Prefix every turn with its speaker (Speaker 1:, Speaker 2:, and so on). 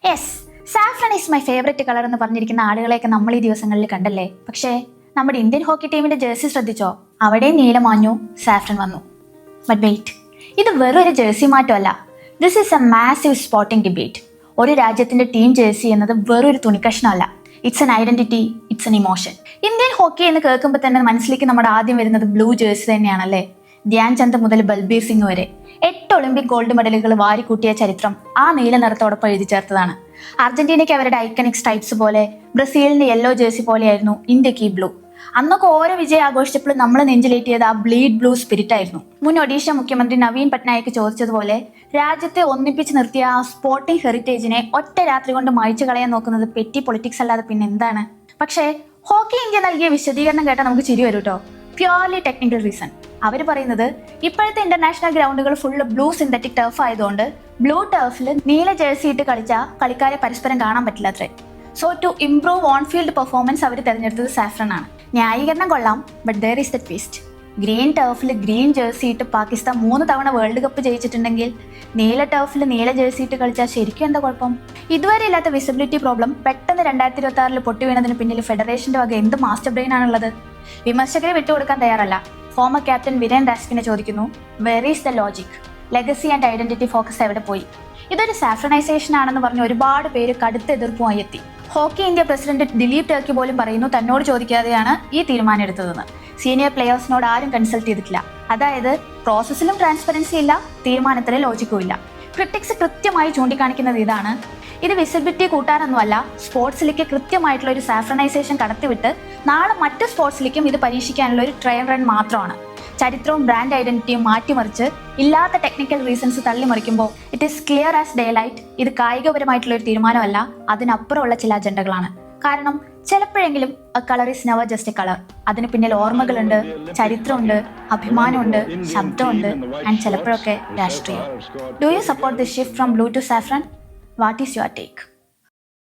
Speaker 1: Yes, saffron is my favourite colour എന്ന് പറഞ്ഞിരിക്കുന്ന ആളുകളെയൊക്കെ നമ്മൾ ഈ ദിവസങ്ങളിൽ കണ്ടല്ലേ. പക്ഷേ നമ്മുടെ ഇന്ത്യൻ ഹോക്കി ടീമിന്റെ ജേഴ്സി ശ്രദ്ധിച്ചോ? അവിടെ നീല മാഞ്ഞു, സാഫ്രൺ വന്നു. ബട്ട് വെയിറ്റ്, ഇത് വെറൊരു ജേഴ്സി മാറ്റമല്ല. This is a massive sporting debate. ഒരു രാജ്യത്തിന്റെ ടീം ജേഴ്സി എന്നത് വെറൊരു തുണിക്കഷ്ണമല്ല. It's an identity, it's an emotion. Indian hockey എന്ന് കേൾക്കുമ്പോൾ തന്നെ മനസ്സിലേക്ക് നമ്മുടെ ആദ്യം വരുന്നത് ബ്ലൂ ജേഴ്സി തന്നെയാണല്ലേ. ധ്യാൻ ചന്ദ് മുതൽ ബൽബീർ സിംഗ് വരെ 8 ഒളിമ്പിക് ഗോൾഡ് മെഡലുകൾ വാരിക്കൂട്ടിയ ചരിത്രം ആ നീല നിറത്തോടൊപ്പം എഴുതി ചേർത്തതാണ്. അർജന്റീനയ്ക്ക് അവരുടെ ഐക്കണിക് സ്ട്രൈപ്സ് പോലെ, ബ്രസീലിന്റെ യെല്ലോ ജേഴ്സി പോലെയായിരുന്നു ഇന്ത്യക്ക് ഈ ബ്ലൂ. അന്നൊക്കെ ഓരോ വിജയം ആഘോഷിച്ചപ്പോൾ നമ്മൾ നെഞ്ചിലേറ്റിയത് ആ ബ്ലീഡ് ബ്ലൂ സ്പിരിറ്റ് ആയിരുന്നു. മുൻ ഒഡീഷ മുഖ്യമന്ത്രി നവീൻ പട്നായിക് ചോദിച്ചതുപോലെ രാജ്യത്തെ ഒന്നിപ്പിച്ച് നിർത്തിയ ആ സ്പോർട്ടിംഗ് ഹെറിറ്റേജിനെ ഒറ്റ രാത്രി കൊണ്ട് മായ്ച്ചു കളയാൻ നോക്കുന്നത് പെറ്റി പൊളിറ്റിക്സ് അല്ലാതെ പിന്നെ എന്താണ്? പക്ഷേ ഹോക്കി ഇന്ത്യ നൽകിയ വിശദീകരണം കേട്ടാൽ നമുക്ക് ചിരി വരും കേട്ടോ. Purely technical reason. അവർ പറയുന്നത് ഇപ്പോഴത്തെ ഇന്റർനാഷണൽ ഗ്രൗണ്ടുകൾ ഫുള്ള് ബ്ലൂ സിന്തറ്റിക് ടർഫ് ആയതുകൊണ്ട് ബ്ലൂ ടർഫിൽ നീല ജേഴ്സി ഇട്ട് കളിച്ച കളിക്കാരെ പരസ്പരം കാണാൻ പറ്റില്ല അത്രേ. So to improve on field performance അവർ തിരഞ്ഞെടുത്തത് സാഫ്രൺ ആണ്. ന്യായീകരണം കൊള്ളാം, but there is the twist. Green ടർഫിൽ ഗ്രീൻ ജേഴ്സി ഇട്ട് പാകിസ്ഥാൻ 3 തവണ വേൾഡ് കപ്പ് ജയിച്ചിട്ടുണ്ടെങ്കിൽ നീല ടർഫിൽ നീല ജേഴ്സി ഇട്ട് കളിച്ചാൽ ശരിക്കും എന്താ കുഴപ്പം? ഇതുവരെ ഇല്ലാത്ത വിസിബിലിറ്റി പ്രോബ്ലം പെട്ടെന്ന് 2026 പൊട്ടി വീണതിന് പിന്നിൽ ഫെഡറേഷന്റെ വക എന്ത് മാസ്റ്റർ ബ്രെയിൻ ആണുള്ളത്? വിമർശകരെ വിട്ടുകൊടുക്കാൻ തയ്യാറല്ല. ഫോമർ ക്യാപ്റ്റൻ വിരേൻ രാസ്കിനെ ചോദിക്കുന്നു, were is the logic? Legacy and identity focus എവിടെ പോയി? ഇതൊരു സാഫ്രണൈസേഷൻ ആണെന്ന് പറഞ്ഞ് ഒരുപാട് പേര് കടുത്ത എതിർപ്പുമായി എത്തി. Hockey India president Dilip Tirkey പോലും പറയുന്നു തന്നോട് ചോദിക്കാതെയാണ് ഈ തീരുമാനം എടുത്തതെന്ന്. സീനിയർ പ്ലെയേഴ്സിനോട് ആരും കൺസൾട്ട് ചെയ്തിട്ടില്ല. അതായത് പ്രോസസ്സിലും ട്രാൻസ്പെറൻസി ഇല്ല, തീരുമാനത്തിലെ ലോജിക്കും ഇല്ല. ക്രിട്ടിക്സ് കൃത്യമായി ചൂണ്ടിക്കാണിക്കുന്നത് ഇതാണ്. ഇത് വിസിബിലിറ്റി കൂട്ടാനൊന്നുമല്ല, സ്പോർട്സിലേക്ക് കൃത്യമായിട്ടുള്ള ഒരു സാഫ്രണൈസേഷൻ കടത്തിവിട്ട് നാളെ മറ്റ് സ്പോർട്സിലേക്കും ഇത് പരീക്ഷിക്കാനുള്ള ഒരു ട്രയൽ റൺ മാത്രമാണ്. ചരിത്രവും ബ്രാൻഡ് ഐഡന്റിറ്റിയും മാറ്റിമറിച്ച് ഇല്ലാത്ത ടെക്നിക്കൽ റീസൺസ് തള്ളിമറിക്കുമ്പോൾ it is clear as daylight. ഇത് കായികപരമായിട്ടുള്ള ഒരു തീരുമാനമല്ല, അതിനപ്പുറമുള്ള ചില അജണ്ടകളാണ്. കാരണം ചിലപ്പോഴെങ്കിലും a colour is never just a colour. അതിന് പിന്നിൽ ഓർമ്മകളുണ്ട്, ചരിത്രമുണ്ട്, അഭിമാനമുണ്ട്, ശബ്ദമുണ്ട്, ആൻഡ് ചിലപ്പോഴൊക്കെ രാഷ്ട്രീയം. Do you support this shift from blue to saffron? What is your take?